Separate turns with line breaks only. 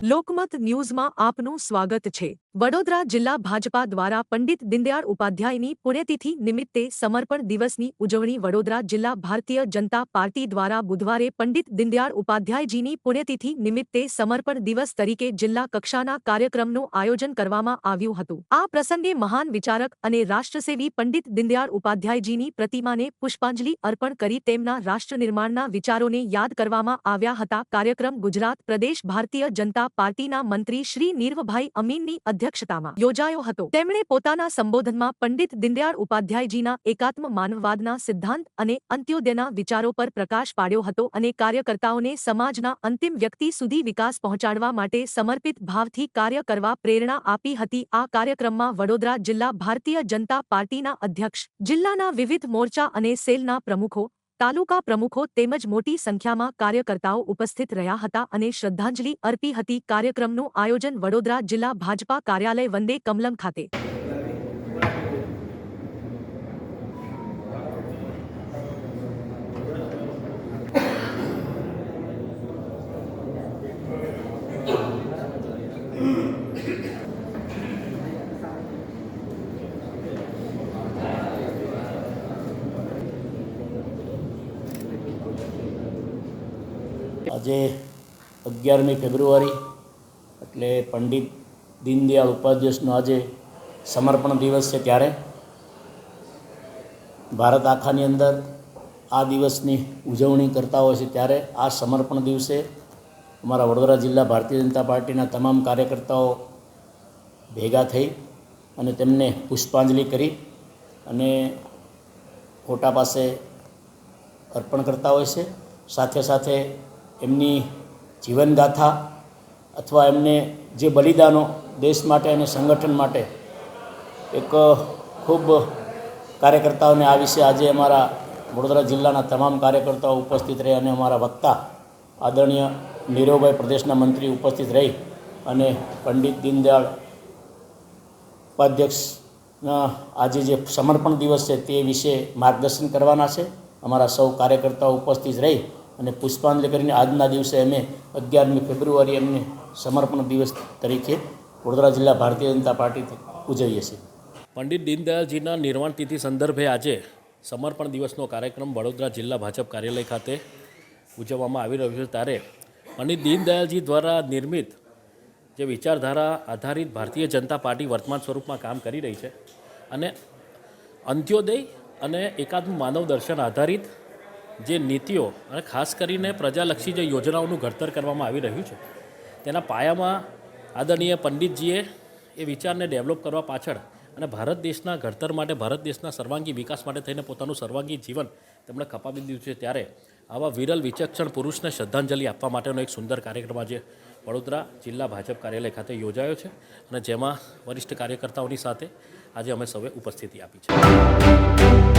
લોકમત ન્યૂઝમાં આપનું સ્વાગત છે। વડોદરા જિલ્લા ભાજપા દ્વારા પંડિત દીનદયાળ ઉપાધ્યાયની પુણ્યતિથિ નિમિત્તે સમર્પણ દિવસની ઉજવણી વડોદરા જિલ્લા ભારતીય જનતા પાર્ટી દ્વારા બુધવારે પંડિત દીનદયાળ ઉપાધ્યાયજીની પુણ્યતિથિ નિમિત્તે સમર્પણ દિવસ તરીકે જિલ્લા કક્ષાના કાર્યક્રમનું આયોજન કરવામાં આવ્યું હતું। આ પ્રસંગે મહાન વિચારક અને રાષ્ટ્રસેવી પંડિત દીનદયાળ ઉપાધ્યાયજીની પ્રતિમાને પુષ્પાંજલિ અર્પણ કરી તેમના રાષ્ટ્રનિર્માણના વિચારોને યાદ કરવામાં આવ્યા હતા। કાર્યક્રમ ગુજરાત પ્રદેશ ભારતીય જનતા પાર્ટીના મંત્રી શ્રી નીરવભાઈ અમીનની અધ્યક્ષતામાં યોજાયો હતો। તેમણે પોતાના સંબોધનમાં પંડિત દીનદયાળ ઉપાધ્યાયજીના એકાત્મ માનવવાદના સિદ્ધાંત અને અંત્યોદયના વિચારો પર પ્રકાશ પાડ્યો હતો અને કાર્યકર્તાઓને સમાજના અંતિમ વ્યક્તિ સુધી વિકાસ પહોંચાડવા માટે સમર્પિત ભાવથી કાર્ય કરવા પ્રેરણા આપી હતી। આ કાર્યક્રમમાં વડોદરા જિલ્લા ભારતીય જનતા પાર્ટીના અધ્યક્ષ, જિલ્લાના વિવિધ મોરચા અને સેલના પ્રમુખો, તાલુકા પ્રમુખો તેમજ મોટી સંખ્યામાં કાર્યકર્તાઓ ઉપસ્થિત રહ્યા હતા અને શ્રદ્ધાંજલિ અર્પી હતી। કાર્યક્રમનું આયોજન વડોદરા જિલ્લા ભાજપા કાર્યાલય વંદે કમલમ ખાતે।
આજે 11મી ફેબ્રુઆરી એટલે પંડિત દીનદયાળ ઉપાધ્યાયનો આજે સમર્પણ દિવસ છે। ત્યારે ભારત આખાની અંદર આ દિવસની ઉજવણી કરતા હોય છે। ત્યારે આ સમર્પણ દિવસે અમારા વડોદરા જિલ્લા ભારતીય જનતા પાર્ટીના તમામ કાર્યકર્તાઓ ભેગા થઈ અને તેમને પુષ્પાંજલિ કરી અને ફોટા પાસે અર્પણ કરતા હોય છે। સાથે સાથે એમની જીવનગાથા અથવા એમને જે બલિદાનો દેશ માટે અને સંગઠન માટે એક ખૂબ કાર્યકર્તાઓને આ વિશે આજે અમારા વડોદરા જિલ્લાના તમામ કાર્યકર્તાઓ ઉપસ્થિત રહી અને અમારા વક્તા આદરણીય નીરવભાઈ પ્રદેશના મંત્રી ઉપસ્થિત રહી અને પંડિત દીનદયાળ ઉપાધ્યક્ષના આજે જે સમર્પણ દિવસ છે તે વિશે માર્ગદર્શન કરવાના છે। અમારા સૌ કાર્યકર્તાઓ ઉપસ્થિત રહી અને પુષ્પાંજલિ કરીને આજના દિવસે અમે 11મી ફેબ્રુઆરી એમને સમર્પણ દિવસ તરીકે વડોદરા જિલ્લા ભારતીય જનતા પાર્ટીથી ઉજવીએ છીએ।
પંડિત દીનદયાળજીના નિર્વાણ તિથિ સંદર્ભે આજે સમર્પણ દિવસનો કાર્યક્રમ વડોદરા જિલ્લા ભાજપ કાર્યાલય ખાતે ઉજવવામાં આવી રહ્યો છે। ત્યારે પંડિત દીનદયાળજી દ્વારા નિર્મિત જે વિચારધારા આધારિત ભારતીય જનતા પાર્ટી વર્તમાન સ્વરૂપમાં કામ કરી રહી છે અને અંત્યોદય અને એકાત્મ માનવ દર્શન આધારિત જે નીતિઓ અને ખાસ કરીને પ્રજાલક્ષી જે યોજનાઓનું ઘડતર કરવામાં આવી રહ્યું છે તેના પાયામાં આદરણીય પંડિતજીએ એ વિચારને ડેવલપ કરવા પાછળ અને ભારત દેશના ઘડતર માટે, ભારત દેશના સર્વાંગી વિકાસ માટે થઈને પોતાનું સર્વાંગી જીવન તેમણે ખપાવી દીધું છે। ત્યારે આવા વિરલ વિચક્ષણ પુરુષને શ્રદ્ધાંજલિ આપવા માટેનો એક સુંદર કાર્યક્રમ આજે વડોદરા જિલ્લા ભાજપ કાર્યાલય ખાતે યોજાયો છે અને જેમાં વરિષ્ઠ કાર્યકર્તાઓની સાથે આજે અમે સૌએ ઉપસ્થિતિ આપી છે।